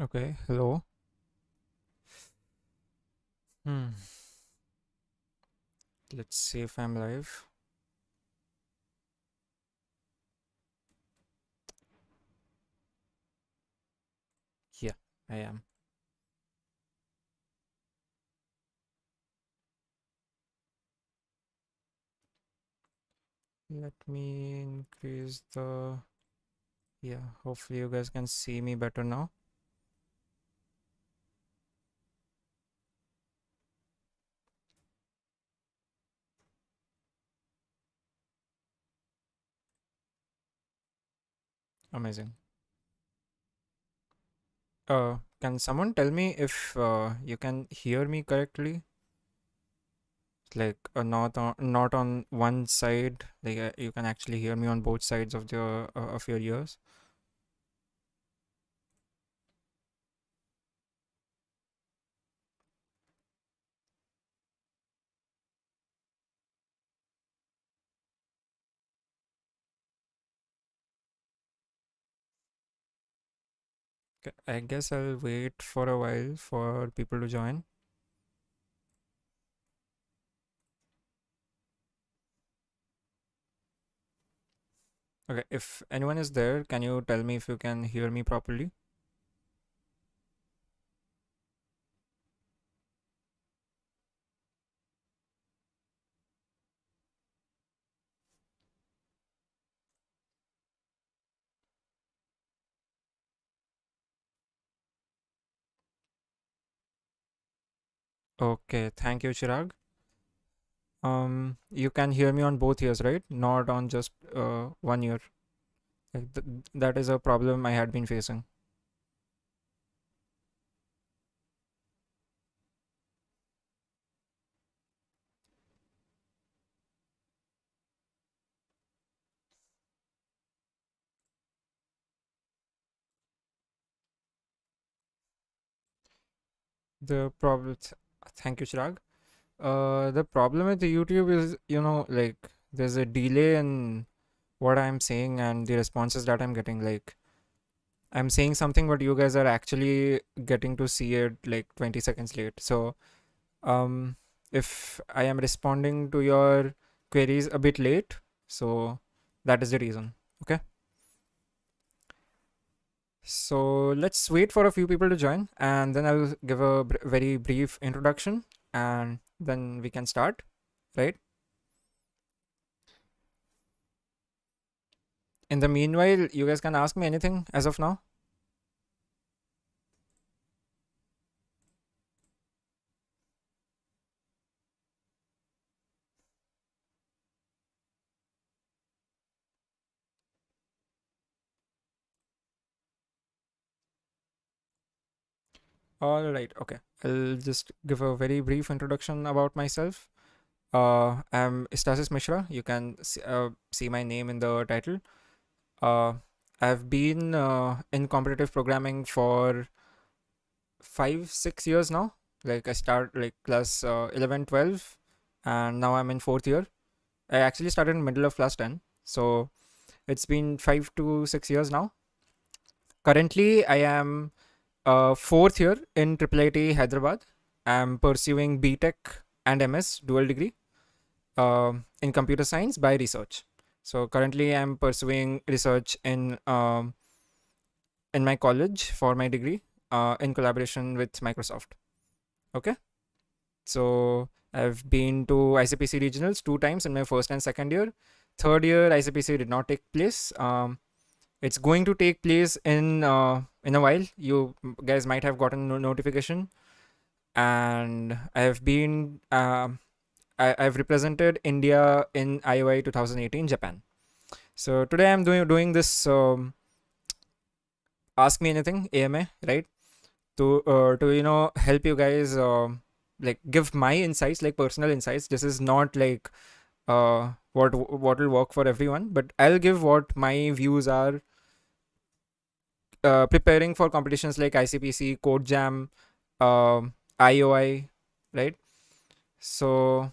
Okay, hello. Hmm. Let's see if I'm live. Yeah, I am. Let me increase the. Yeah, hopefully you guys can see me better now. Amazing. Can someone tell me if you can hear me correctly? Like, not on one side. Like, you can actually hear me on both sides of the of your ears. Okay, I guess I'll wait for a while for people to join. Okay, if anyone is there, can you tell me if you can hear me properly? Okay, thank you, Chirag. You can hear me on both ears, right? Not on just one ear. Like that is a problem I had been facing. The problem, thank you, Chirag. The problem with the YouTube is, like there's a delay in what I'm saying and the responses that I'm getting. Like I'm saying something, but you guys are actually getting to see it like 20 seconds late. So, um, if I am responding to your queries a bit late, so that is the reason. Okay. So let's wait for a few people to join and then I'll give a very brief introduction and then we can start, right? In the meanwhile, you guys can ask me anything as of now. All right, okay. I'll just give a very brief introduction about myself. I'm Istasis Mishra. You can see my name in the title. Uh, I've been in competitive programming for 5, 6 years now. Like I start like class 11, 12, and now I'm in fourth year. I actually started in middle of class 10. So it's been 5 to 6 years now. Currently, I am fourth year in IIIT Hyderabad. I'm pursuing BTech and MS dual degree in computer science by research. So currently, I'm pursuing research in my college for my degree in collaboration with Microsoft. Okay, so I've been to ICPC regionals 2 times in my first and second year. Third year, ICPC did not take place. It's going to take place in a while. You guys might have gotten notification, and I've represented India in Ioi 2018 Japan. So today I'm doing this Ask Me Anything AMA, right? To help you guys like give my insights, like personal insights. This is not like what will work for everyone, but I'll give what my views are preparing for competitions like ICPC, Codejam, IOI, right? So,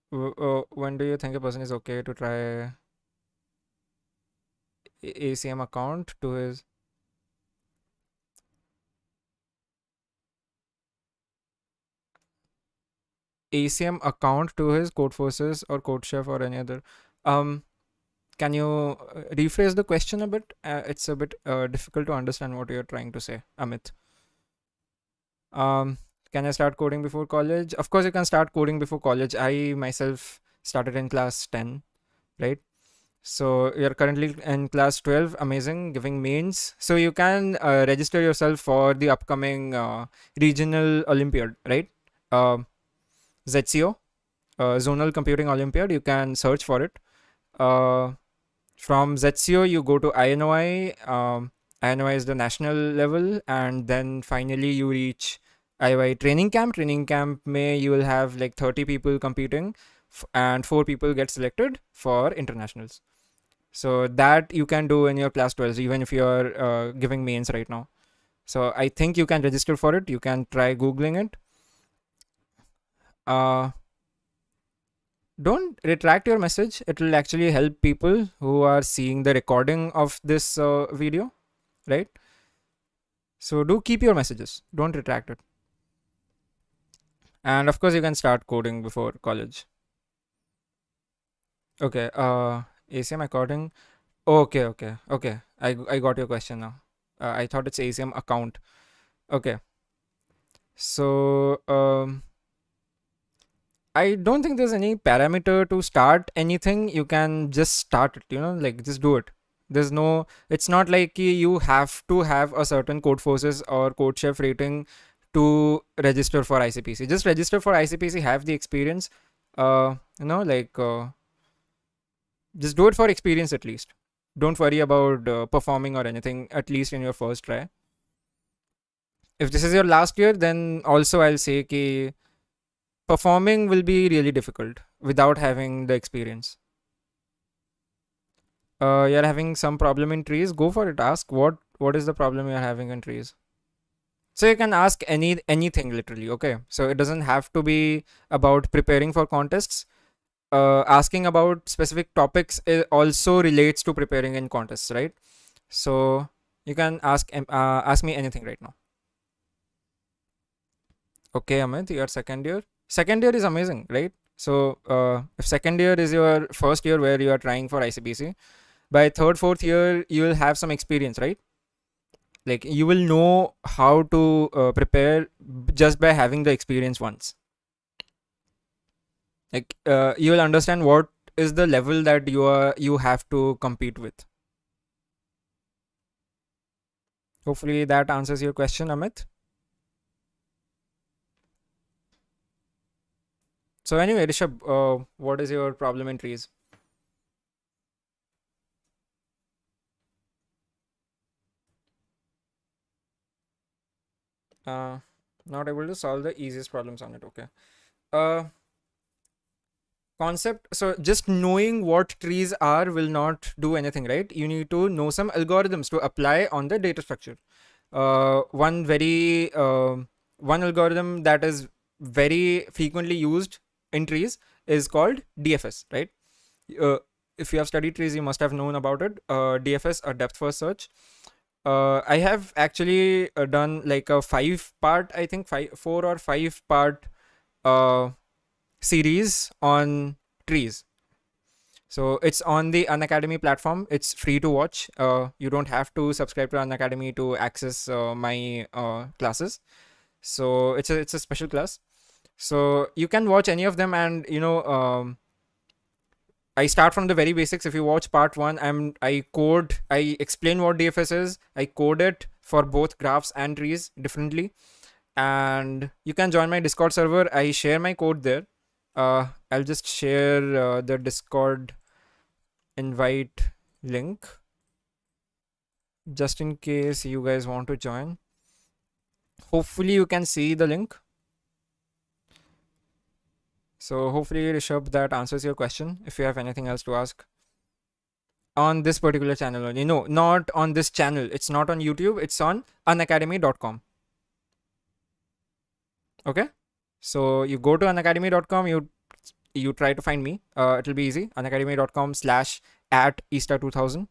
when do you think a person is okay to try? ACM account to his ACM account to his Codeforces or CodeChef or any other. Can you rephrase the question a bit? It's a bit difficult to understand what you're trying to say, Amit. Can I start coding before college? Of course, you can start coding before college. I myself started in class 10, right? So you're currently in class 12, amazing, giving mains. So you can register yourself for the upcoming regional Olympiad, right? ZCO, Zonal Computing Olympiad. You can search for it. From ZCO, you go to INOI. INOI is the national level, and then finally you reach Ioi training camp. Training camp may you will have like 30 people competing, and 4 people get selected for internationals. So that you can do in your class 12, even if you're giving mains right now. So I think you can register for it. You can try Googling it. Don't retract your message. It will actually help people who are seeing the recording of this video, right? So do keep your messages. Don't retract it. And of course, you can start coding before college. Okay. ACM according. Okay. I got your question now. I thought it's ACM account. Okay. So I don't think there's any parameter to start anything. You can just start it, like just do it. There's no, it's not like you have to have a certain Codeforces or CodeChef rating to register for ICPC. Just register for ICPC, have the experience, just do it for experience at least. Don't worry about performing or anything, at least in your first try. If this is your last year, then also I'll say that performing will be really difficult without having the experience. You're having some problem in trees, go for it. Ask what is the problem you're having in trees. So you can ask anything literally, okay? So it doesn't have to be about preparing for contests. Asking about specific topics also relates to preparing in contests, right? So you can ask me anything right now. Okay, Amit, your second year. Second year is amazing, right? So if second year is your first year where you are trying for ICPC, by third, fourth year, you will have some experience, right? Like you will know how to prepare just by having the experience once. Like you will understand what is the level that you have to compete with. Hopefully that answers your question, Amit. So anyway, Rishabh, what is your problem in trees? Not able to solve the easiest problems on it. Okay. Concept. So just knowing what trees are will not do anything, right? You need to know some algorithms to apply on the data structure. One algorithm that is very frequently used in trees is called DFS, right? If you have studied trees, you must have known about it. DFS, a depth first search. I have actually done like a 5-part, I think 4 or 5-part series on trees. So it's on the Unacademy platform. It's free to watch. You don't have to subscribe to Unacademy to access my classes. So it's a special class. So you can watch any of them, and I start from the very basics. If you watch part 1, I explain what DFS is. I code it for both graphs and trees differently. And you can join my Discord server. I share my code there. I'll just share the Discord invite link just in case you guys want to join. Hopefully you can see the link. So hopefully, Rishabh, that answers your question. If you have anything else to ask on this particular channel only. No, not on this channel. It's not on YouTube. It's on unacademy.com. Okay. So you go to unacademy.com. You try to find me. It'll be easy. unacademy.com/@Ista2000.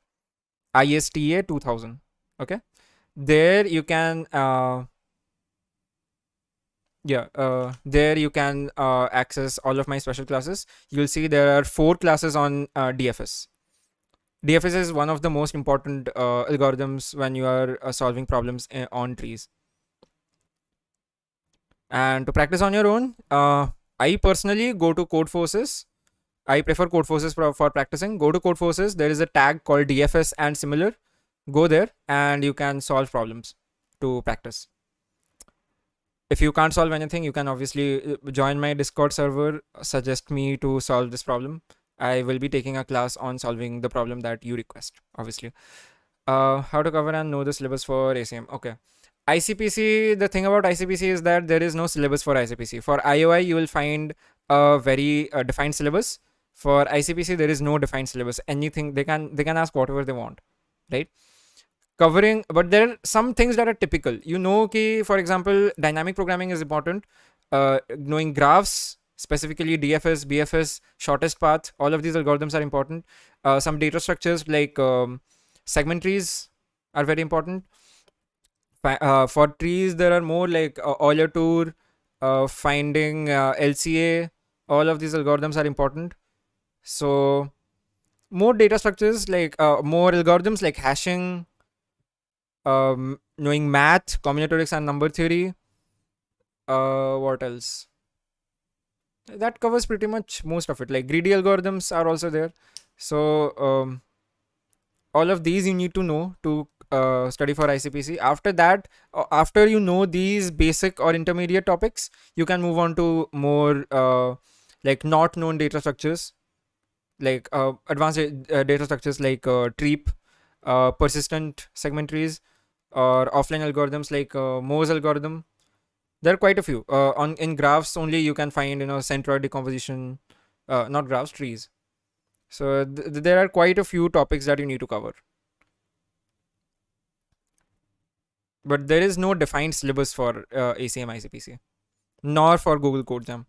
ISTA 2000. Okay, there you can there you can access all of my special classes. You'll see there are 4 classes on DFS. DFS is one of the most important algorithms when you are solving problems on trees. And to practice on your own, I personally go to Codeforces. I prefer Codeforces for practicing. Go to Codeforces. There is a tag called DFS and similar. Go there and you can solve problems to practice. If you can't solve anything, you can obviously join my Discord server, suggest me to solve this problem. I will be taking a class on solving the problem that you request, obviously. How to cover and know the syllabus for ACM. Okay. ICPC, the thing about ICPC is that there is no syllabus for ICPC. For IOI, you will find a very defined syllabus. For ICPC, there is no defined syllabus. Anything, they can ask whatever they want, right? Covering, but there are some things that are typical. You know, for example, dynamic programming is important. Knowing graphs, specifically DFS, BFS, shortest path, all of these algorithms are important. Some data structures like segment trees are very important. For trees, there are more like Euler tour, finding LCA. All of these algorithms are important. So more data structures like more algorithms like hashing, knowing math, combinatorics, and number theory. What else? That covers pretty much most of it. Like greedy algorithms are also there. So all of these you need to know to study for ICPC. After that, after you know these basic or intermediate topics, you can move on to more like not known data structures, like advanced data structures like TREEP, persistent segment trees, or offline algorithms like Moore's algorithm. There are quite a few. In graphs only you can find centroid decomposition, not graphs, trees. So there are quite a few topics that you need to cover. But there is no defined syllabus for ACM ICPC, nor for Google Codejam.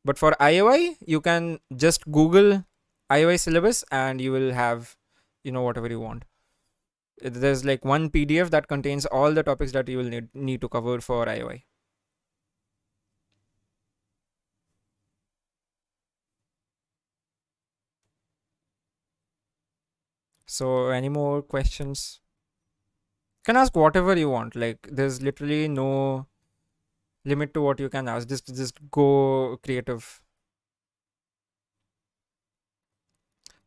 But for IOI, you can just Google IOI syllabus and you will have, whatever you want. There's like one PDF that contains all the topics that you will need to cover for IOI. So any more questions? You can ask whatever you want. Like there's literally no limit to what you can ask. Just go creative.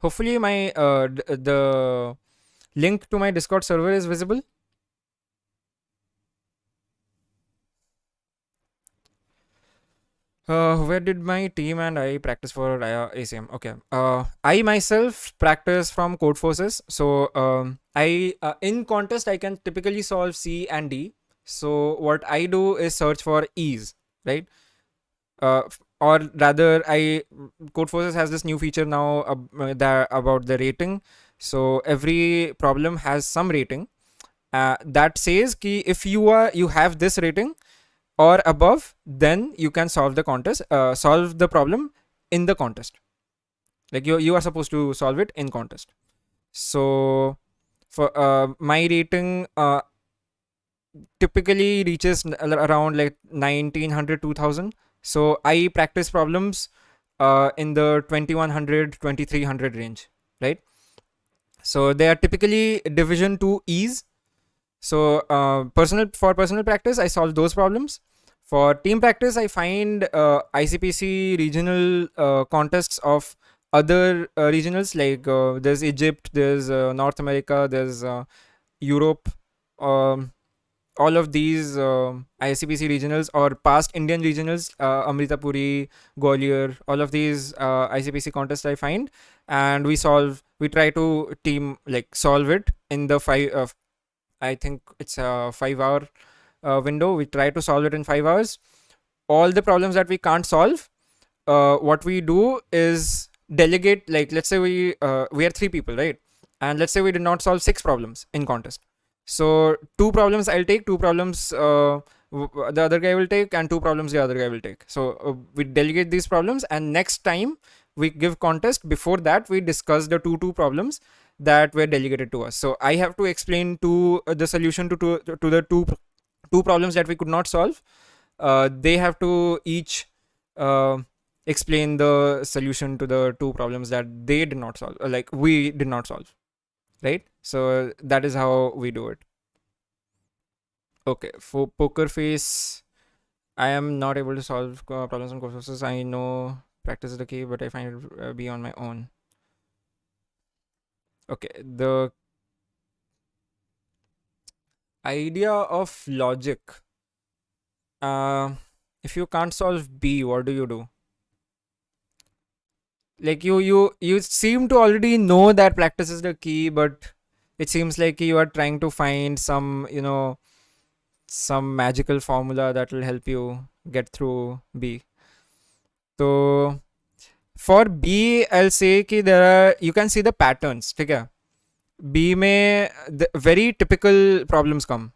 Hopefully my the link to my Discord server is visible. Where did my team and I practice for ACM? Okay. I myself practice from Codeforces. So I in contest I can typically solve C and D. So what I do is search for ease, right? Or rather, Codeforces has this new feature now about the rating. So every problem has some rating that says ki if you have this rating or above, then you can solve the contest, solve the problem in the contest. Like you are supposed to solve it in contest. So for my rating typically reaches around like 1900, 2000. So I practice problems in the 2100, 2300 range, right? So they are typically division to ease. So for personal practice, I solve those problems. For team practice, I find ICPC regional contests of other regionals, like there's Egypt, there's North America, there's Europe. All of these ICPC regionals or past Indian regionals, Amritapuri, Gwalior, all of these ICPC contests I find, and we try to solve it in the I think it's a 5-hour window. We try to solve it in 5 hours. All the problems that we can't solve, what we do is delegate. Like let's say we are 3 people, right? And let's say we did not solve 6 problems in contest. So 2 problems I'll take, 2 problems the other guy will take, and 2 problems the other guy will take. So we delegate these problems, and next time we give contest, before that we discuss the 2 problems. that were delegated to us. So I have to explain to the solution to the two problems that we could not solve. They have to each uh, explain the solution to the two problems that they did not solve, like we did not solve, right? So that is how we do it. Okay, for poker face, I am not able to solve problems on courses. I know practice is the key, but I find it be on my own. Okay, the idea of logic. Uh, if you can't solve B, what do you do? Like you seem to already know that practice is the key, but it seems like you are trying to find some, some magical formula that will help you get through B. So for B, I'll say कि there are, you can see the patterns. ठीक है? B में the very typical problems come.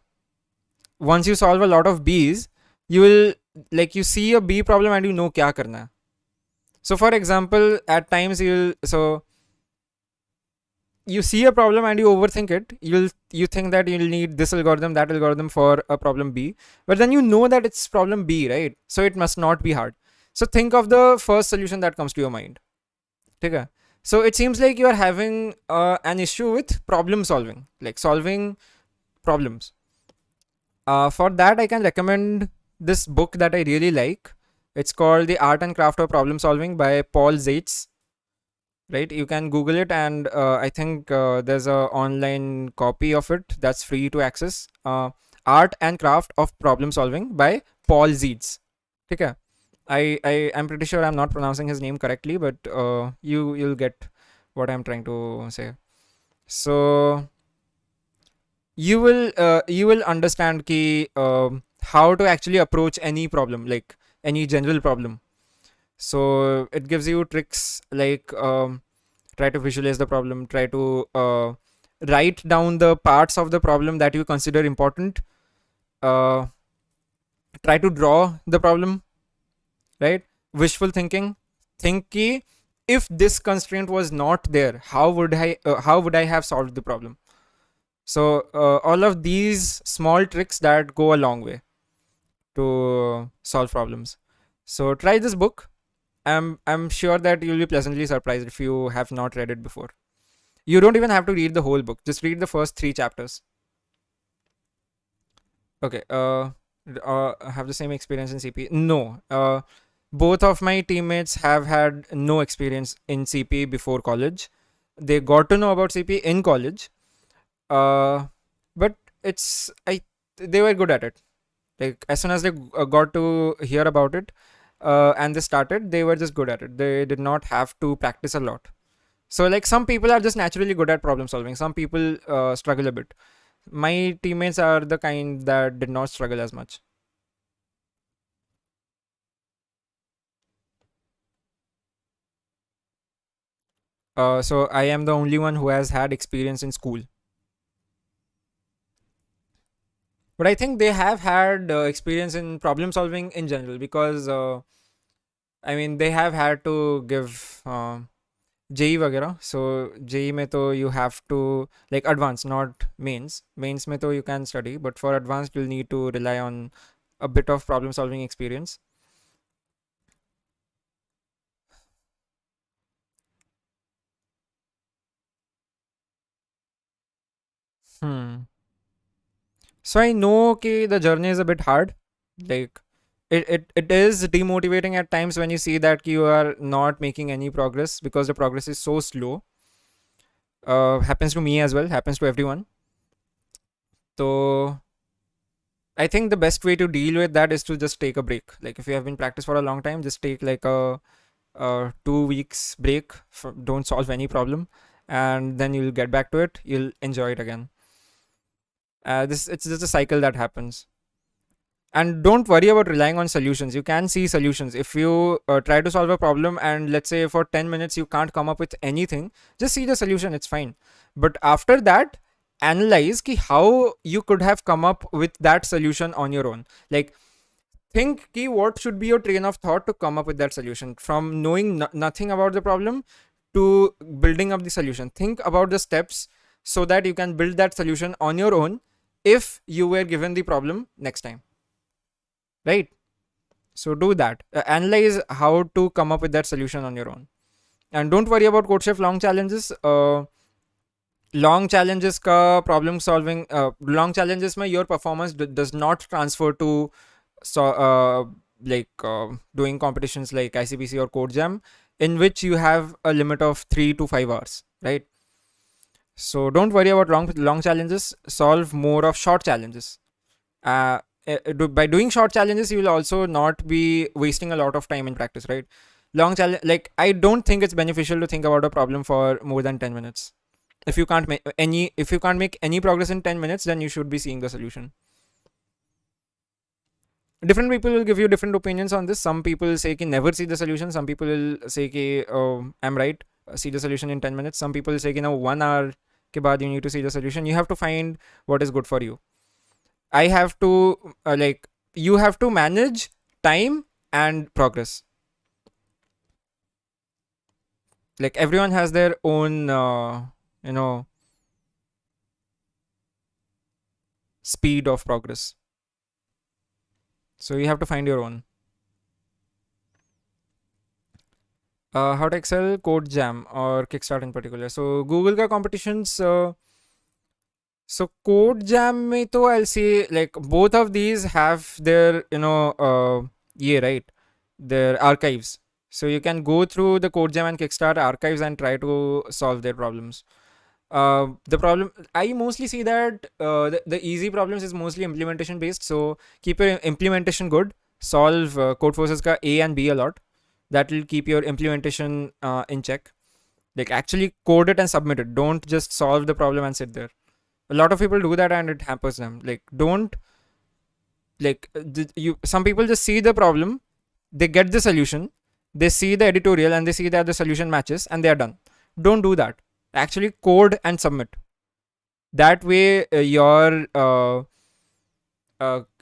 Once you solve a lot of B's, you will, like, you see a B problem and you know क्या करना है. So for example, at times you see a problem and you overthink it. You think that you'll need this algorithm, that algorithm for a problem B, but then you know that it's problem B, right? So it must not be hard. So think of the first solution that comes to your mind. Okay. So it seems like you are having an issue with problem solving, like solving problems. For that, I can recommend this book that I really like. It's called The Art and Craft of Problem Solving by Paul Zeitz. Right, you can Google it, and I think there's a online copy of it that's free to access. Art and Craft of Problem Solving by Paul Zeitz. Okay. I'm pretty sure I'm not pronouncing his name correctly, but you'll get what I'm trying to say. So you will understand ki, how to actually approach any problem, like any general problem. So it gives you tricks like try to visualize the problem, try to write down the parts of the problem that you consider important, try to draw the problem, right? Wishful thinking. Think ki, if this constraint was not there, how would I have solved the problem? So all of these small tricks that go a long way to solve problems. So try this book. I'm sure that you'll be pleasantly surprised if you have not read it before. You don't even have to read the whole book. Just read the first 3 chapters. Okay. Have the same experience in CP? No. Both of my teammates have had no experience in CP before college. They got to know about CP in college. But they were good at it. Like as soon as they got to hear about it, and they started, they were just good at it. They did not have to practice a lot. So like some people are just naturally good at problem solving. Some people struggle a bit. My teammates are the kind that did not struggle as much. So I am the only one who has had experience in school. But I think they have had experience in problem solving in general, because I mean they have had to give JEE वगैरह. So JEE में तो you have to, like, advanced, not mains में तो you can study, but for advanced you'll need to rely on a bit of problem solving experience. So I know okay, the journey is a bit hard. Like it is demotivating at times when you see that you are not making any progress because the progress is so slow. Happens to me as well, happens to everyone. So I think the best way to deal with that is to just take a break. Like if you have been practice for a long time, just take like a 2 weeks break. Don't solve any problem, and then you'll get back to it. You'll enjoy it again. It's just a cycle that happens. And don't worry about relying on solutions. You can see solutions. If you try to solve a problem and let's say for 10 minutes you can't come up with anything, just see the solution. It's fine. But after that, analyze ki how you could have come up with that solution on your own. Like think ki what should be your train of thought to come up with that solution, from knowing nothing about the problem to building up the solution. Think about the steps so that you can build that solution on your own if you were given the problem next time, right? So do that. Analyze how to come up with that solution on your own, and don't worry about CodeChef long challenges. Long challenges ka problem solving, long challenges mein your performance does not transfer to doing competitions like ICPC or Codejam, in which you have a limit of 3 to 5 hours, right? So don't worry about long challenges. Solve more of short challenges. By doing short challenges, you will also not be wasting a lot of time in practice, right? Long challenge, like, I don't think it's beneficial to think about a problem for more than 10 minutes. If you can't make any progress in 10 minutes, then you should be seeing the solution. Different people will give you different opinions on this. Some people say ki never see the solution. Some people will say ki, oh, I'm right, see the solution in 10 minutes. Some people say ki now 1 hour ke baad you need to see the solution. You have to find what is good for you. I have to you have to manage time and progress. Like, everyone has their own speed of progress, so you have to find your own. How to excel Codejam or Kickstart in particular. So Google ka competitions, so Codejam mein to I'll say, like, both of these have their right, their archives. So you can go through the Codejam and Kickstart archives and try to solve their problems. The problem, I mostly see that the easy problems is mostly implementation based. So keep your implementation good. Solve Codeforces ka A and B a lot. That will keep your implementation in check. Like, actually code it and submit it. Don't just solve the problem and sit there. A lot of people do that and it hampers them. Like, don't, like, some people just see the problem, they get the solution, they see the editorial and they see that the solution matches and they are done. Don't do that. Actually code and submit. That way your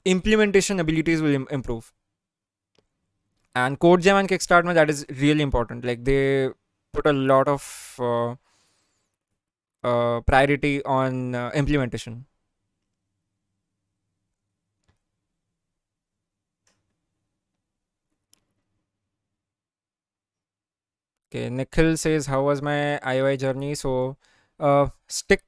implementation abilities will improve. And Codejam and Kickstart, that is really important. Like, they put a lot of priority on implementation. Okay, Nikhil says, how was my Ioi journey? So stick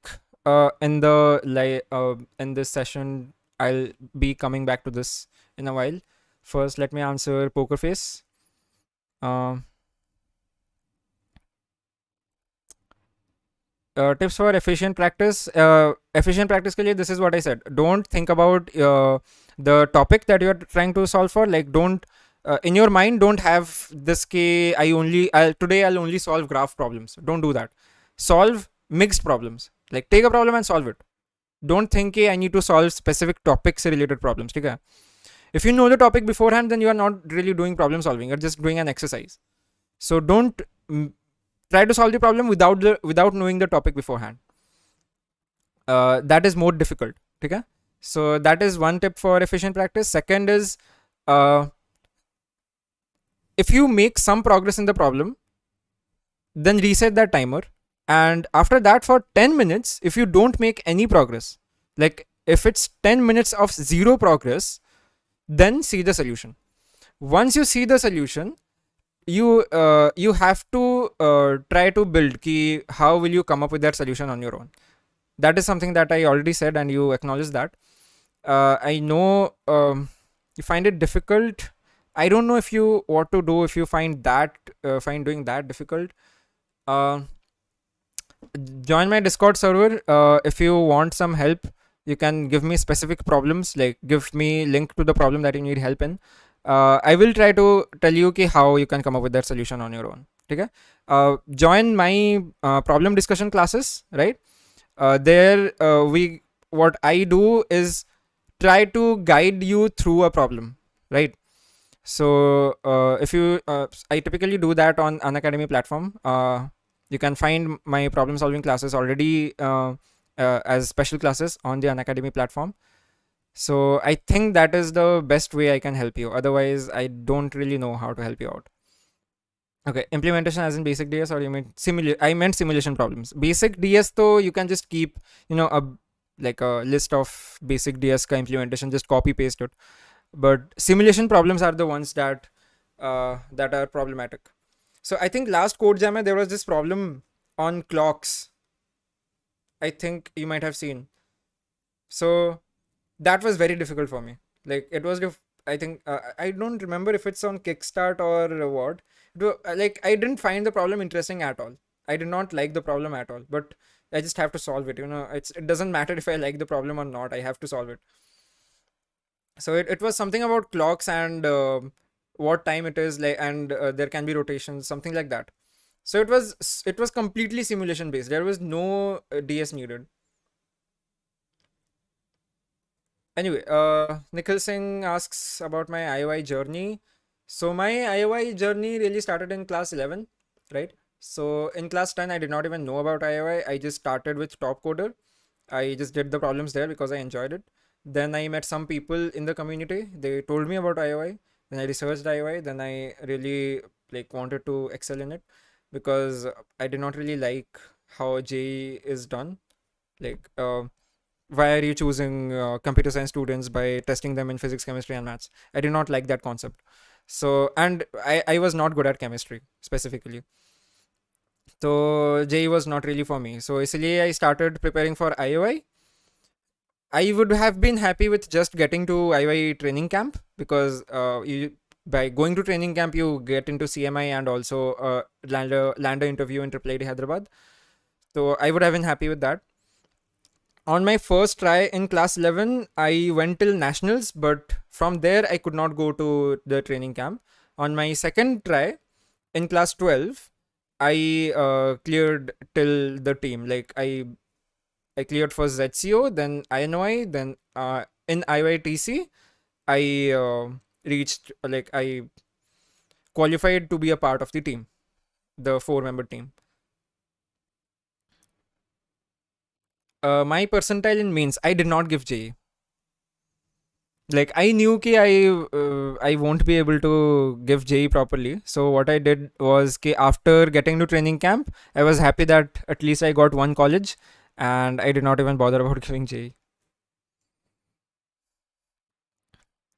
in this session. I'll be coming back to this in a while. First, let me answer Poker Face. Tips for efficient practice. Efficient practice ke liye, this is what I said. Don't think about the topic that you're trying to solve for. Like, don't in your mind, don't have this today I'll only solve graph problems. Don't do that. Solve mixed problems. Like, take a problem and solve it. Don't think I need to solve specific topics related problems. Okay? If you know the topic beforehand, then you are not really doing problem solving. You're just doing an exercise. So don't try to solve the problem without knowing the topic beforehand. That is more difficult. Okay? So that is one tip for efficient practice. Second is, if you make some progress in the problem, then reset that timer. And after that, for 10 minutes, if you don't make any progress, like if it's 10 minutes of zero progress, then see the solution. Once you see the solution, you have to try to build how will you come up with that solution on your own. That is something that I already said and you acknowledge that. I know you find it difficult. I don't know what to do if you find doing that difficult. Join my Discord server. If you want some help, you can give me specific problems, like give me link to the problem that you need help in. I will try to tell you how you can come up with that solution on your own. Okay? Join my problem discussion classes, right? There what I do is try to guide you through a problem, right? So if you I typically do that on Unacademy platform. You can find my problem solving classes already as special classes on the Unacademy platform. So I think that is the best way I can help you. Otherwise, I don't really know how to help you out. Okay, implementation as in basic DS, or you meant I meant simulation problems. Basic DS though, you can just keep, a like a list of basic DS ka implementation, just copy paste it. But simulation problems are the ones that are problematic. So I think last code jam there was this problem on clocks. I think you might have seen. So that was very difficult for me. Like it was, I think I don't remember if it's on Kickstart or what. Like I didn't find the problem interesting at all. I did not like the problem at all. But I just have to solve it. It doesn't matter if I like the problem or not. I have to solve it. So it was something about clocks and what time it is, like, and there can be rotations, something like that. So it was completely simulation based. There was no DS needed. Anyway, Nikhil Singh asks about my Ioi journey. So my Ioi journey really started in class 11, right? So in class 10, I did not even know about Ioi. I just started with Top Coder. I just did the problems there because I enjoyed it. Then I met some people in the community. They told me about Ioi. Then I researched Ioi. Then I really wanted to excel in it because I did not really like how JEE is done. Like, why are you choosing computer science students by testing them in physics, chemistry, and maths? I did not like that concept. So, and I was not good at chemistry specifically. So JEE was not really for me. So इसलिए I started preparing for IOI. I would have been happy with just getting to IOI training camp because by going to training camp you get into CMI and also lander interview in IIIT Hyderabad. So I would have been happy with that. On my first try in class 11, I went till nationals, but from there I could not go to the training camp. On my second try in class 12, I cleared till the team. Like I cleared first ZCO, then INOI, then in IYTC, I reached, like, I qualified to be a part of the team, the 4-member team. My percentile in mains, I did not give JE. Like I knew ki I won't be able to give JE properly. So what I did was ki after getting to training camp, I was happy that at least I got one college, and I did not even bother about giving JE.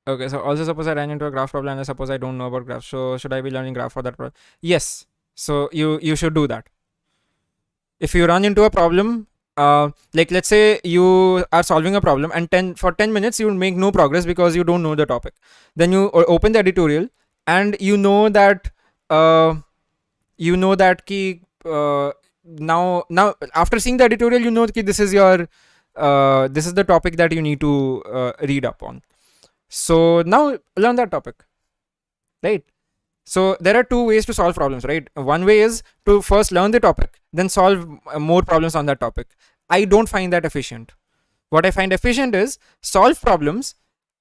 Okay, so also suppose I ran into a graph problem and I suppose I don't know about graphs. So should I be learning graph for that problem? Yes. So you should do that. If you run into a problem, like let's say you are solving a problem and for 10 minutes you will make no progress because you don't know the topic. Then you open the editorial and you know that key now after seeing the editorial you know that this is the topic that you need to read up on. So now learn that topic, right? So there are two ways to solve problems, right? One way is to first learn the topic, then solve more problems on that topic. I don't find that efficient. What I find efficient is solve problems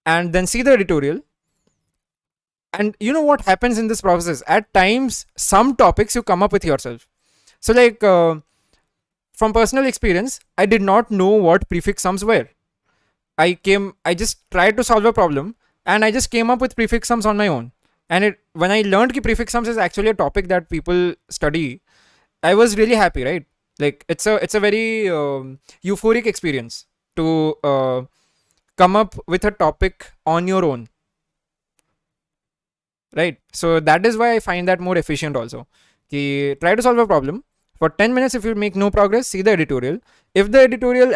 and then see the editorial. And you know what happens in this process? At times, some topics you come up with yourself. So like from personal experience, I did not know what prefix sums were. I just tried to solve a problem and I just came up with prefix sums on my own. And when I learned that prefix sums is actually a topic that people study, I was really happy, right? Like it's a very euphoric experience to come up with a topic on your own, right? So that is why I find that more efficient also. Try to solve a problem for 10 minutes. If you make no progress, see the editorial. If the editorial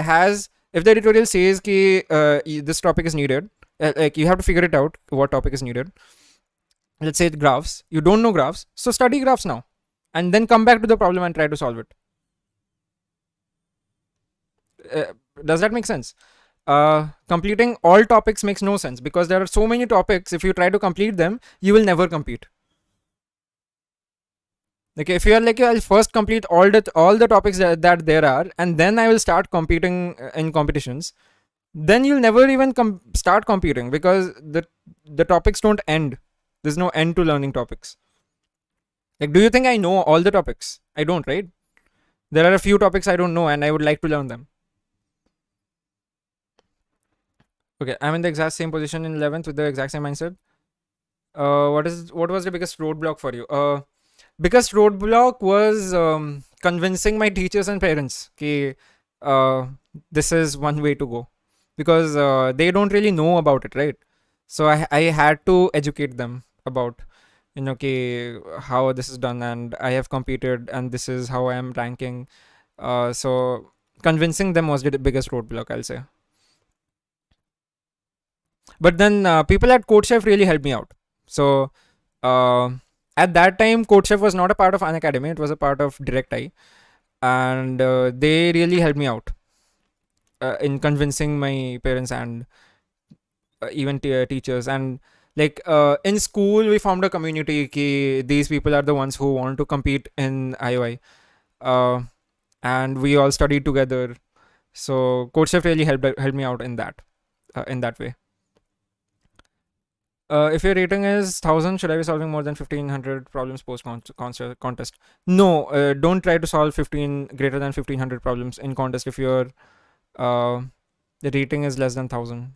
says this topic is needed, like you have to figure it out what topic is needed. Let's say graphs. You don't know graphs, so study graphs now, and then come back to the problem and try to solve it. Does that make sense? Completing all topics makes no sense because there are so many topics. If you try to complete them, you will never compete. Okay, if you are like, I'll first complete all the topics that there are, and then I will start competing in competitions, then you'll never even start competing because the topics don't end. There's no end to learning topics. Like, do you think I know all the topics? I don't, right? There are a few topics I don't know and I would like to learn them. Okay, I'm in the exact same position in 11th with the exact same mindset. What was the biggest roadblock for you? biggest roadblock was convincing my teachers and parents that this is one way to go, because they don't really know about it, right? So I had to educate them about, how this is done, and I have competed and this is how I am ranking. So convincing them was the biggest roadblock, I'll say. But then people at CodeChef really helped me out. So uh, at that time, CodeChef was not a part of Unacademy; it was a part of DirectI, and they really helped me out in convincing my parents and even teachers. And like in school, we formed a community. These people are the ones who want to compete in IOI, and we all studied together. So CodeChef really helped me out in that way. If your rating is 1000, should I be solving more than 1500 problems post contest? No, don't try to solve 15 greater than 1500 problems in contest if your the rating is less than 1000.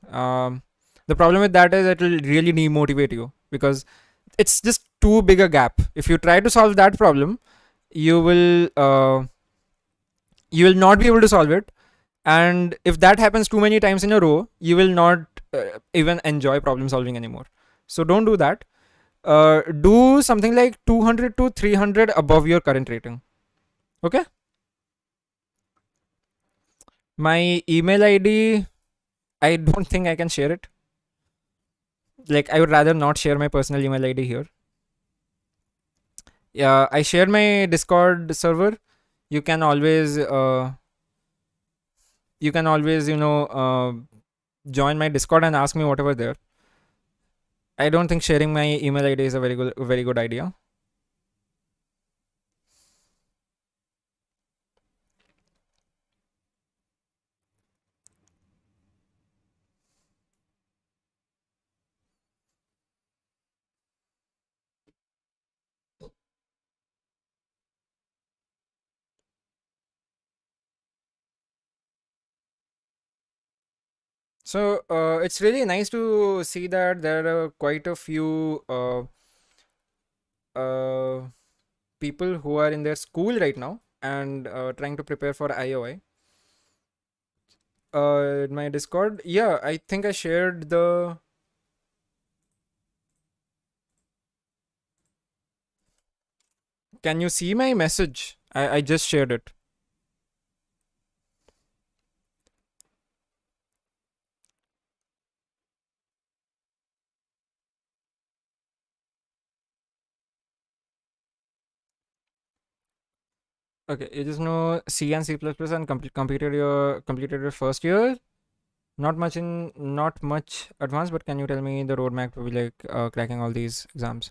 The problem with that is it will really demotivate you, because it's just too big a gap. If you try to solve that problem, you will not be able to solve it, and if that happens too many times in a row, you will not even enjoy problem solving anymore. So don't do that. Do something like 200 to 300 above your current rating. Okay. My email ID, I don't think I can share it. Like, I would rather not share my personal email ID here. Yeah, I share my Discord server. You can always join my Discord and ask me whatever there. I don't think sharing my email ID is a very good idea. So it's really nice to see that there are quite a few people who are in their school right now and trying to prepare for IOI. In my Discord, yeah, I think I shared the. Can you see my message? I just shared it. Okay, you just know C and C++ and completed your first year. Not much advanced, but can you tell me the roadmap to be like cracking all these exams?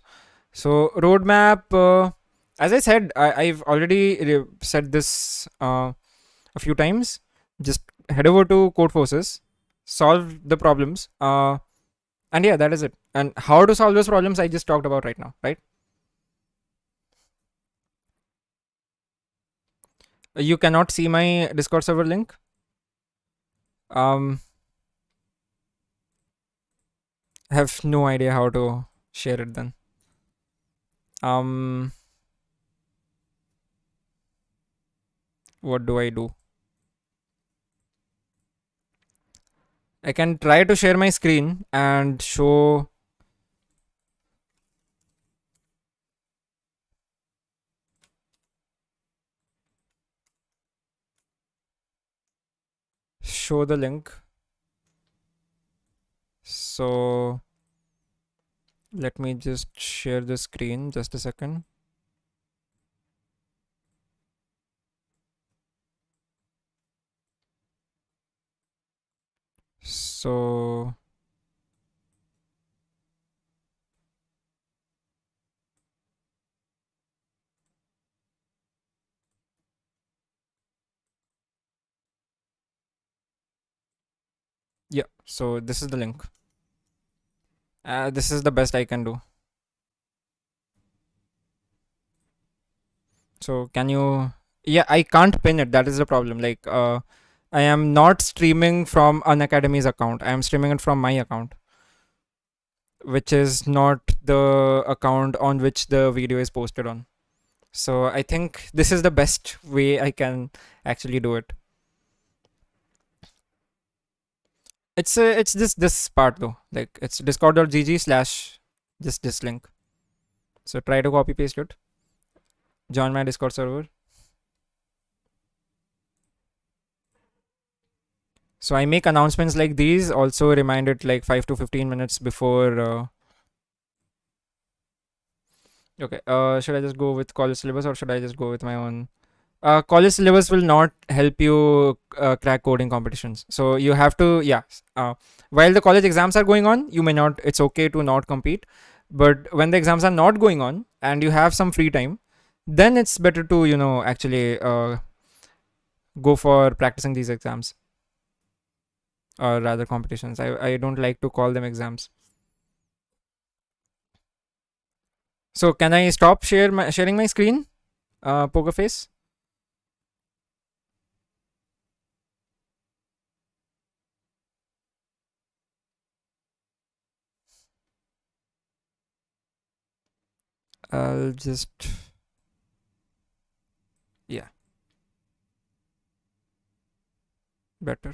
So roadmap, as I said, I've already said this a few times. Just head over to Code Forces, solve the problems, and yeah, that is it. And how to solve those problems, I just talked about right now, right? You cannot see my Discord server link. I have no idea how to share it then. What do I do? I can try to share my screen and show. Show the link. So let me just share the screen, just a second. So yeah, so this is the link. This is the best I can do. So can you? Yeah, I can't pin it. That is the problem. Like, I am not streaming from Unacademy's account. I am streaming it from my account, which is not the account on which the video is posted on. So I think this is the best way I can actually do it. It's this part though. Like it's discord.gg/ just this link. So try to copy paste it. Join my Discord server. So I make announcements like these. Also remind it like 5 to 15 minutes before. Okay. Should I just go with college syllabus or should I just go with my own? College syllabus will not help you crack coding competitions. So you have to, yeah. While the college exams are going on, you may not. It's okay to not compete, but when the exams are not going on and you have some free time, then it's better to actually go for practicing these exams, or rather competitions. I don't like to call them exams. So can I stop sharing my screen? Poker face. I'll just, yeah, better.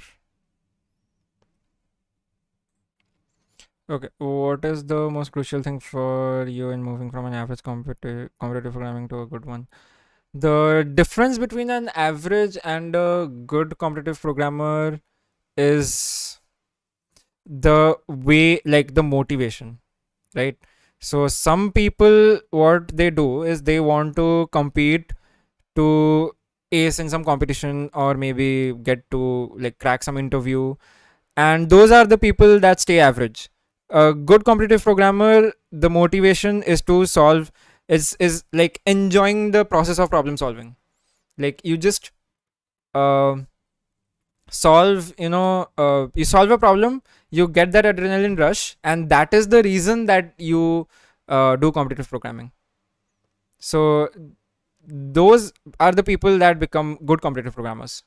Okay, what is the most crucial thing for you in moving from an average competitive programming to a good one? The difference between an average and a good competitive programmer is the way, like the motivation, right? So some people, what they do is they want to compete to ace in some competition, or maybe get to like crack some interview, and those are the people that stay average. A good competitive programmer, the motivation is to solve, is like enjoying the process of problem solving. Like you just uh, solve, you solve a problem, you get that adrenaline rush, and that is the reason that you do competitive programming. So those are the people that become good competitive programmers.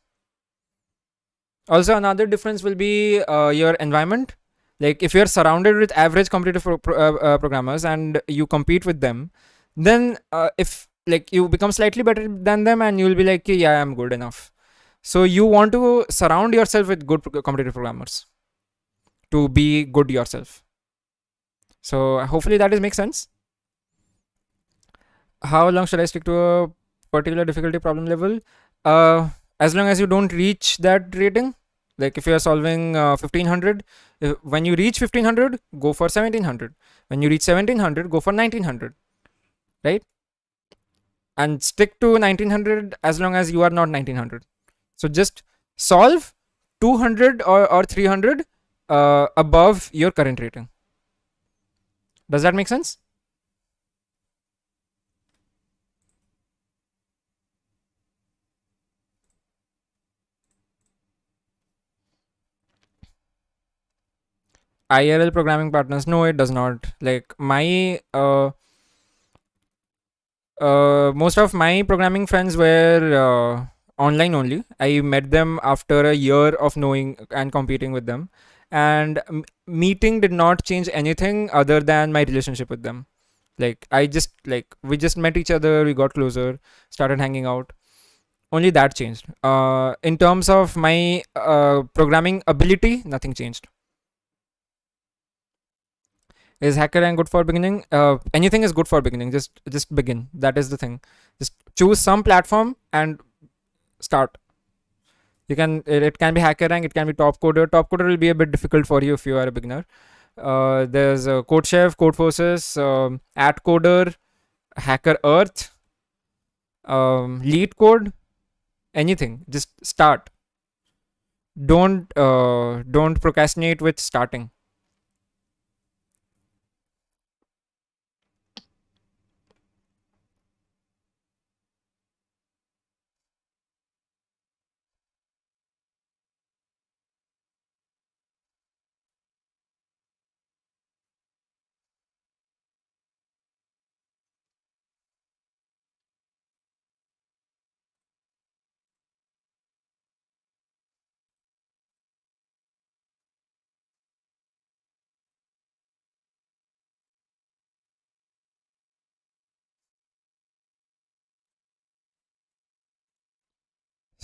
Also, another difference will be your environment. Like if you're surrounded with average competitive programmers and you compete with them, then if like you become slightly better than them, and you'll be like, "Okay, yeah, I'm good enough." So you want to surround yourself with good competitive programmers to be good yourself. So hopefully that is makes sense. How long should I stick to a particular difficulty problem level? As long as you don't reach that rating. Like if you are solving 1500, when you reach 1500, go for 1700. When you reach 1700, go for 1900, right? And stick to 1900 as long as you are not 1900. So just solve 200 or 300 above your current rating. Does that make sense? IRL programming partners? No, it does not. Like my most of my programming friends were online only. I met them after a year of knowing and competing with them, and meeting did not change anything other than my relationship with them. Like I just like we just met each other, we got closer, started hanging out. Only that changed. In terms of my programming ability, nothing changed. Is HackerRank good for beginning? Anything is good for beginning. Just begin. That is the thing. Just choose some platform and start. You can it can be HackerRank, it can be Top Coder. Top Coder will be a bit difficult for you if you are a beginner. There's CodeChef, Codeforces, AtCoder, Hacker Earth, Lead Code. Anything. Just start. Don't procrastinate with starting.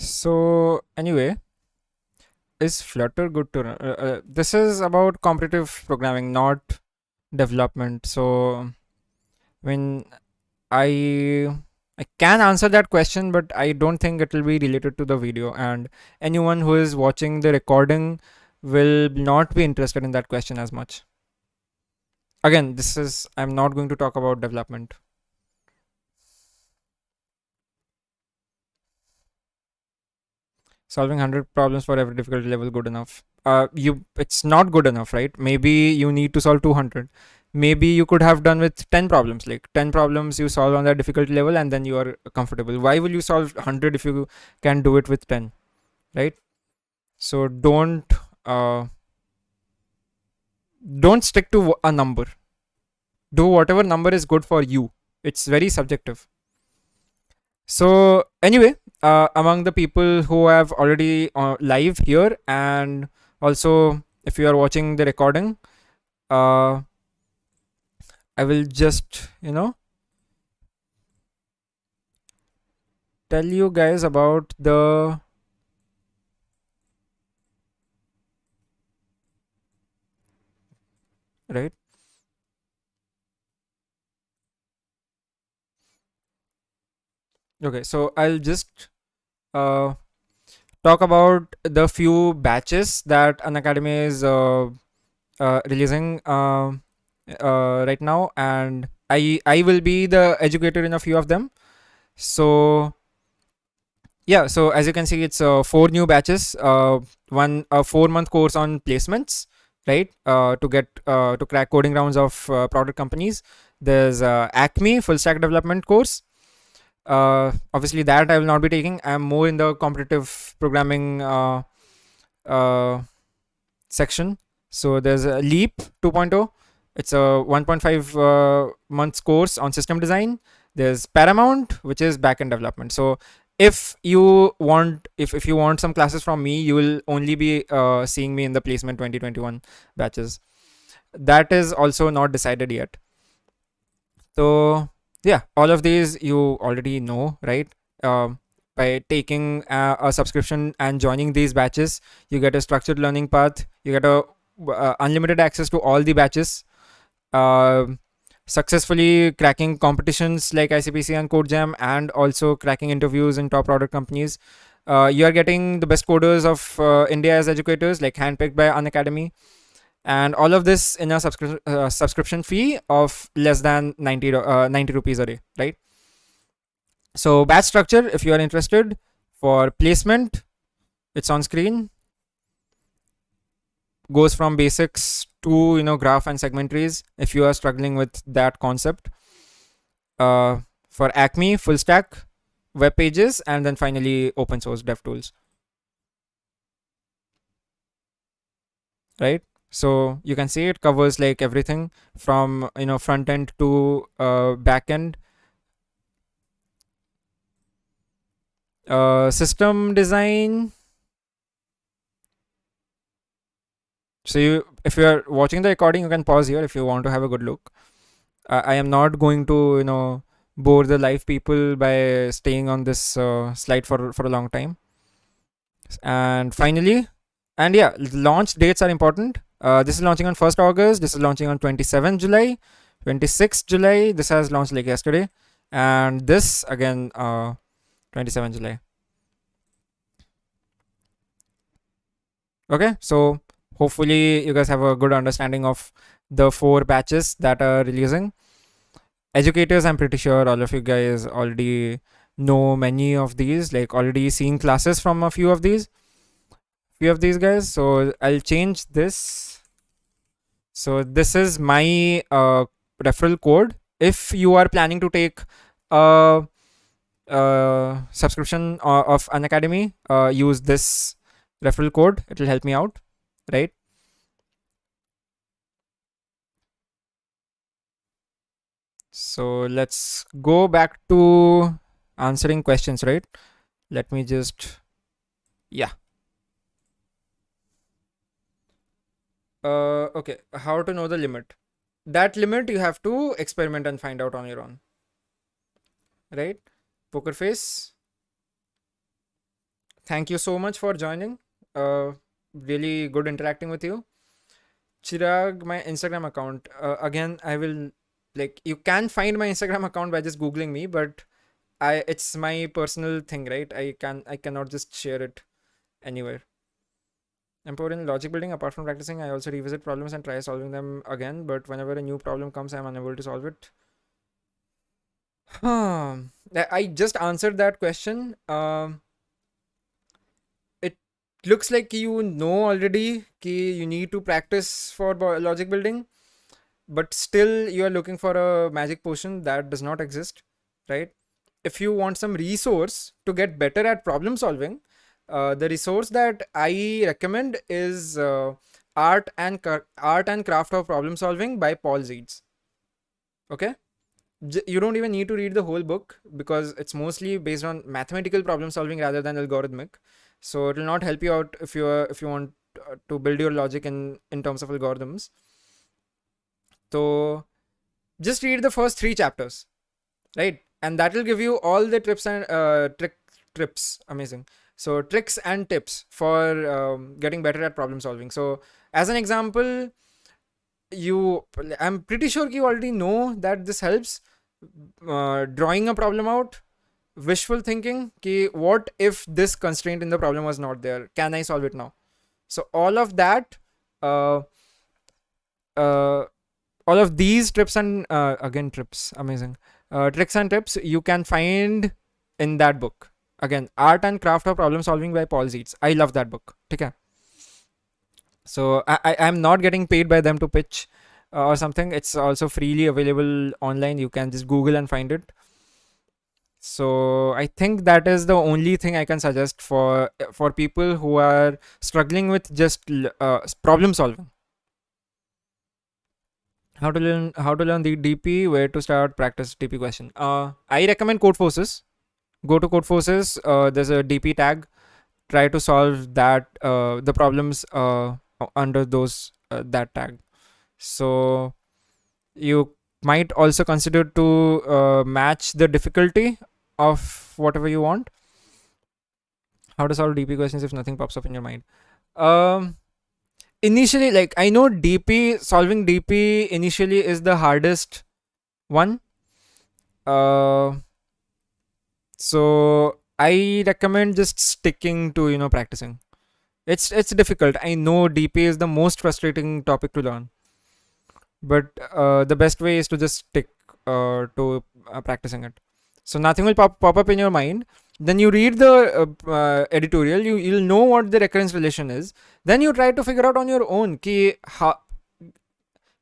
So anyway, is Flutter good to run? This is about competitive programming, not development. So when I I can answer that question, but I don't think it will be related to the video, and anyone who is watching the recording will not be interested in that question as much. Again, I'm not going to talk about development. Solving 100 problems for every difficulty level good enough. It's not good enough, right? Maybe you need to solve 200. Maybe you could have done with 10 problems, like 10 problems you solve on that difficulty level, and then you are comfortable. Why will you solve 100 if you can do it with 10, right? So don't stick to a number. Do whatever number is good for you. It's very subjective. So anyway, among the people who have already live here, and also if you are watching the recording, I will just tell you guys about the right. Okay, so I'll just uh, talk about the few batches that Unacademy is releasing right now, and I will be the educator in a few of them. So yeah, so as you can see, it's 4 new batches. One a 4-month course on placements, right? To crack coding rounds of product companies. There's Acme full stack development course. Obviously, that I will not be taking. I'm more in the competitive programming uh, section. So there's a Leap 2.0. It's a 1.5 months course on system design. There's Paramount, which is backend development. So if you want some classes from me, you will only be seeing me in the placement 2021 batches. That is also not decided yet. So yeah, all of these you already know, right? By taking a subscription and joining these batches, you get a structured learning path. You get a unlimited access to all the batches. Uh, Successfully cracking competitions like ICPC and Codejam, and also cracking interviews in top product companies. You are getting the best coders of India as educators, like handpicked by Unacademy, and all of this in a subscription fee of less than 90 rupees a day, right? So batch structure, if you are interested, for placement, it's on screen. Goes from basics to graph and segment trees if you are struggling with that concept. For Acme, full stack, web pages, and then finally open source dev tools, right? So you can see it covers like everything from front end to back end. System design. So if you are watching the recording, you can pause here if you want to have a good look. I am not going to bore the live people by staying on this slide for a long time. And finally, and yeah, launch dates are important. This is launching on 1st August. This is launching on 27th July, 26th July. This has launched like yesterday, and this again 27th July. Okay, so hopefully you guys have a good understanding of the 4 batches that are releasing. Educators, I'm pretty sure all of you guys already know many of these, like already seen classes from a few of these guys. So I'll change this. So this is my referral code. If you are planning to take a subscription of Unacademy, use this referral code. It will help me out, right? So let's go back to answering questions, right? Let me just, yeah. Okay, how to know the limit? That limit you have to experiment and find out on your own, right? Poker face. Thank you so much for joining. Really good interacting with you. Chirag, my Instagram account. Again, I will, like, you can find my Instagram account by just googling me, but it's my personal thing, right? I cannot just share it anywhere. I'm poor in logic building. Apart from practicing, I also revisit problems and try solving them again. But whenever a new problem comes, I'm unable to solve it. I just answered that question. It looks like you know already कि you need to practice for logic building, but still you are looking for a magic potion that does not exist, right? If you want some resource to get better at problem solving, the resource that I recommend is Art and Craft of Problem Solving by Paul Zietz. Okay, you don't even need to read the whole book because it's mostly based on mathematical problem solving rather than algorithmic. So it will not help you out if you want to build your logic in terms of algorithms. So just read the first 3 chapters, right? And that will give you all the trips and trips. Amazing. So tricks and tips for getting better at problem solving. So as an example, I'm pretty sure you already know that this helps. Drawing a problem out, wishful thinking, ki what if this constraint in the problem was not there? Can I solve it now? So all of that, all of these trips and again trips, amazing, tricks and tips you can find in that book. Again, Art and Craft of Problem Solving by Paul Zietz. I love that book. Okay. So I'm not getting paid by them to pitch or something. It's also freely available online. You can just Google and find it. So I think that is the only thing I can suggest for people who are struggling with just problem solving. How to learn the DP, where to start, practice DP question. I recommend Codeforces. Go to Codeforces. There's a DP tag. Try to solve that the problems under those that tag. So you might also consider to match the difficulty of whatever you want. How to solve DP questions if nothing pops up in your mind. Initially, like, I know solving DP initially is the hardest one. So I recommend just sticking to practicing. It's difficult. I know DP is the most frustrating topic to learn, but the best way is to just stick to practicing it. So nothing will pop up in your mind. Then you read the editorial. You'll know what the recurrence relation is. Then you try to figure out on your own.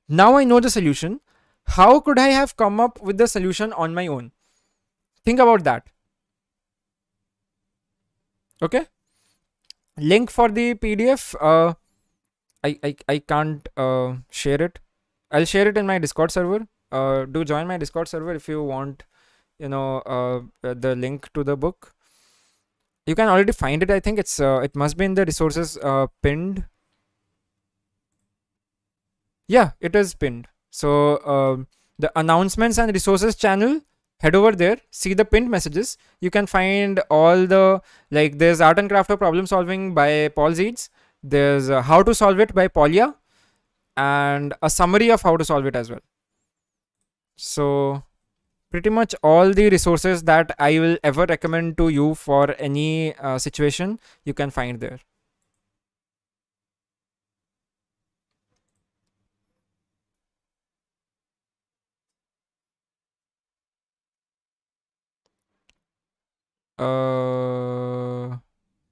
Now I know the solution. How could I have come up with the solution on my own? Think about that. Okay. Link for the PDF. I can't share it. I'll share it in my Discord server. Do join my Discord server if you want the link to the book. You can already find it. I think it must be in the resources pinned. Yeah, it is pinned. So the announcements and resources channel, head over there, see the pinned messages. You can find all the, like, there's Art and Craft of Problem Solving by Paul Zietz. There's How to Solve It by Polya, and a summary of how to solve it as well. So pretty much all the resources that I will ever recommend to you for any situation, you can find there.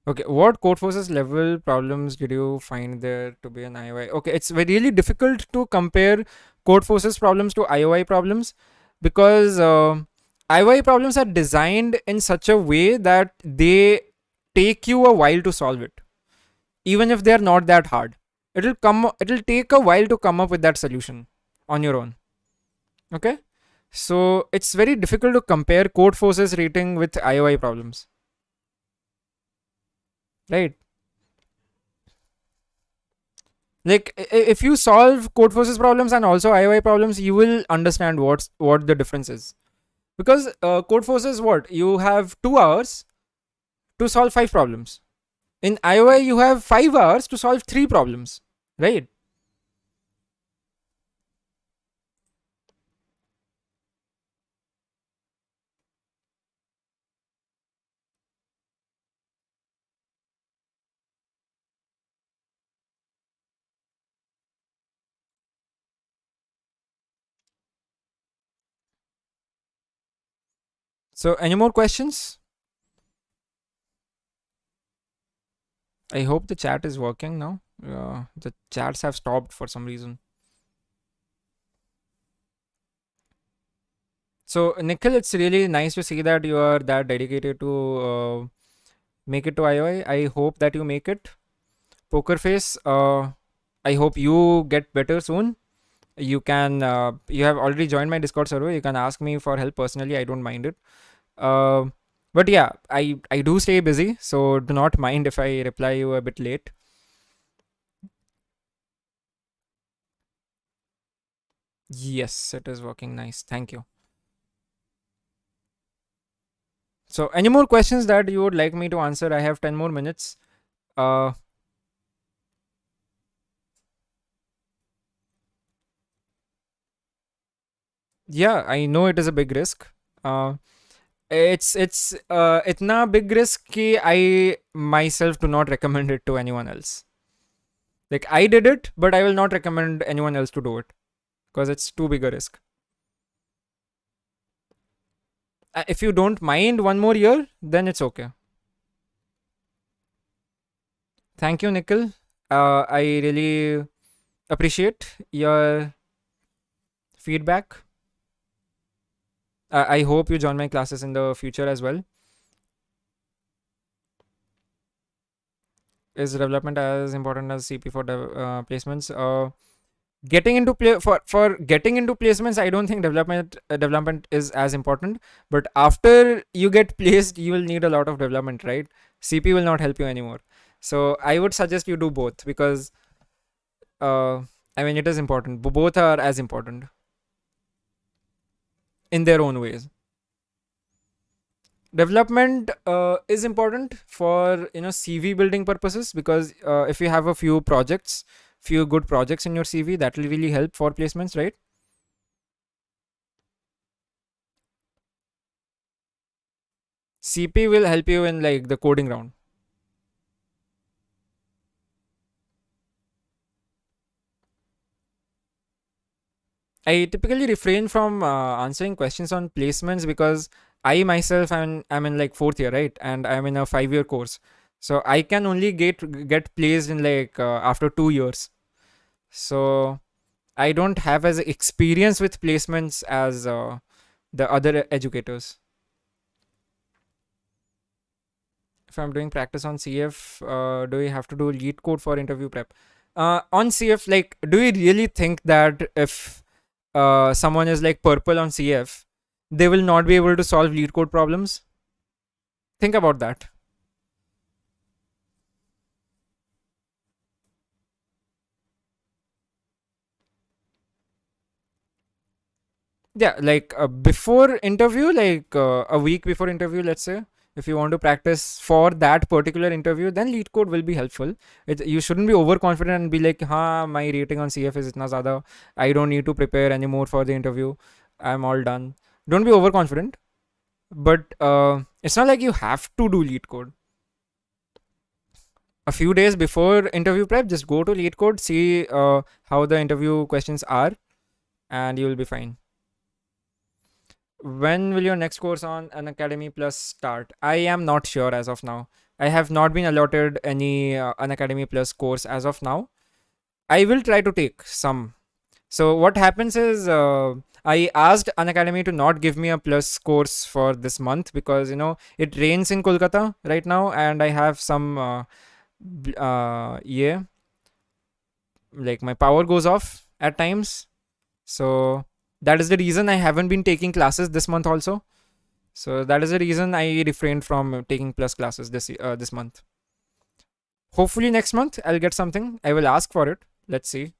Okay, what Codeforces level problems did you find there to be an IOI? Okay, it's really difficult to compare Codeforces problems to IOI problems because IOI problems are designed in such a way that they take you a while to solve it, even if they're not that hard. It'll take a while to come up with that solution on your own. Okay, so it's very difficult to compare Codeforces rating with IOI problems, right? Like, if you solve Codeforces problems and also IOI problems, you will understand what the difference is. Because Codeforces, what, you have 2 hours to solve 5 problems. In IOI, you have 5 hours to solve 3 problems, right? So, any more questions? I hope the chat is working now. The chats have stopped for some reason. So, Nikhil, it's really nice to see that you are that dedicated to make it to IOI. I hope that you make it. Poker Face, I hope you get better soon. You have already joined my Discord server. You can ask me for help personally. I don't mind it. Uh, but yeah, I do stay busy, so do not mind if I reply you a bit late. Yes, it is working nice. Thank you. So, any more questions that you would like me to answer? I have 10 more minutes. Uh, yeah, I know it is a big risk. Uh, it's itna big risk ki I myself do not recommend it to anyone else. Like I did it, but I will not recommend anyone else to do it because it's too big a risk. If you don't mind one more year, then it's okay. Thank you, Nikhil. I really appreciate your feedback. I hope you join my classes in the future as well. Is development as important as CP for placements? Getting into play for getting into placements, I don't think development is as important. But after you get placed, you will need a lot of development, right? CP will not help you anymore. So I would suggest you do both because uh, I mean it is important. Both are as important in their own ways. Development is important for CV building purposes because if you have a few good projects in your CV, that will really help for placements, right? CP will help you in like the coding round. I typically refrain from answering questions on placements because I myself am in like 4th year, right? And I'm in a 5-year course. So I can only get placed in like after 2 years. So I don't have as experience with placements as the other educators. If I'm doing practice on CF, do we have to do lead code for interview prep? On CF, like, do we really think that if someone is like purple on CF, they will not be able to solve lead code problems? Think about that. Yeah, like before interview, like a week before interview, let's say, if you want to practice for that particular interview, then lead code will be helpful. You shouldn't be overconfident and be like, "Ha, my rating on CF is itna zyada. I don't need to prepare anymore for the interview. I'm all done." Don't be overconfident. But it's not like you have to do lead code. A few days before interview prep, just go to lead code, see how the interview questions are, and you will be fine. When will your next course on Unacademy Plus start? I am not sure as of now. I have not been allotted any Unacademy Plus course as of now. I will try to take some. So what happens is I asked Unacademy to not give me a plus course for this month because it rains in Kolkata right now and I have some yeah, like my power goes off at times. So that is the reason I haven't been taking classes this month also. So that is the reason I refrained from taking plus classes this month. Hopefully next month I'll get something. I will ask for it. Let's see.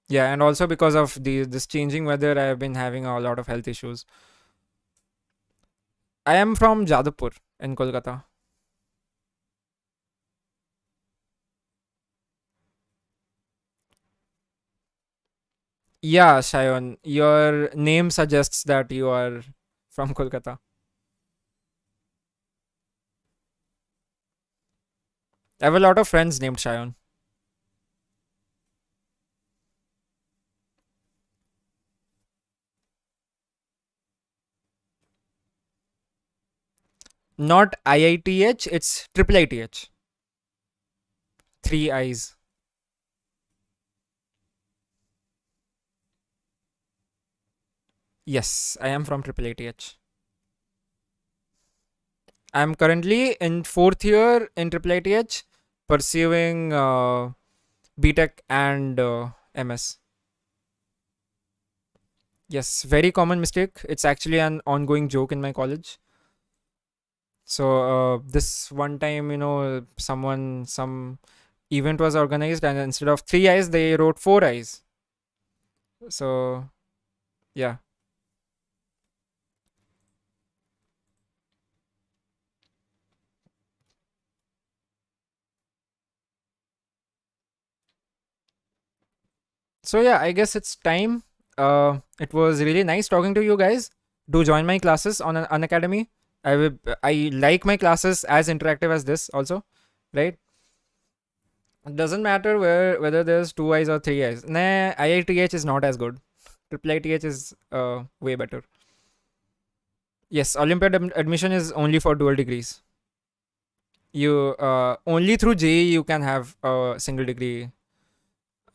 Yeah, and also because of this changing weather, I have been having a lot of health issues. I am from Jadavpur in Kolkata. Yeah, Shayon, your name suggests that you are from Kolkata. I have a lot of friends named Shayon. Not IITH, it's triple ITH. Three I's. Yes, I am from triple ITH. I'm currently in fourth year in triple ITH, pursuing BTech and MS. Yes, very common mistake. It's actually an ongoing joke in my college. So this one time, some event was organized, and instead of three eyes, they wrote four eyes. So yeah. So yeah, I guess it's time. It was really nice talking to you guys. Do join my classes on an Unacademy. I like my classes as interactive as this also, right? It doesn't matter whether there's two eyes or three eyes. Nah, IITH is not as good. Triple ITH is way better. Yes, Olympiad admission is only for dual degrees. You only through JEE you can have a single degree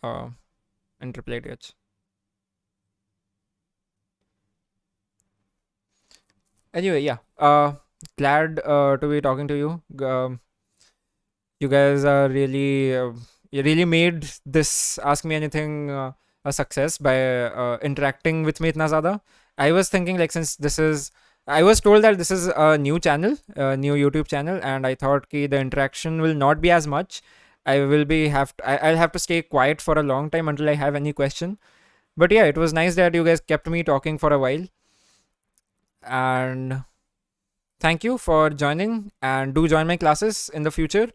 uh, in triple ITH. Anyway, yeah. Glad to be talking to you. You guys are really, you really made this Ask Me Anything a success by interacting with me itna zyada. I was thinking like since this is, I was told that this is a new channel, a new YouTube channel, and I thought ki the interaction will not be as much. I will be I'll have to stay quiet for a long time until I have any question. But yeah, it was nice that you guys kept me talking for a while, and thank you for joining. And do join my classes in the future.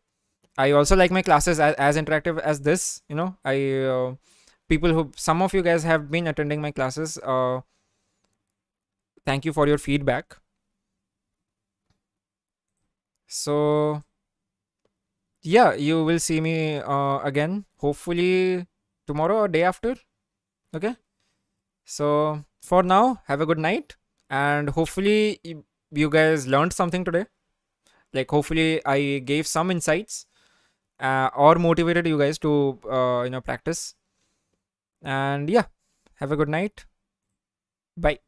I also like my classes as interactive as this. People who some of you guys have been attending my classes. Thank you for your feedback. So yeah, you will see me again, hopefully tomorrow or day after. Okay. So for now, have a good night, and hopefully you guys learned something today. Like hopefully I gave some insights or motivated you guys to practice. And yeah, have a good night. Bye.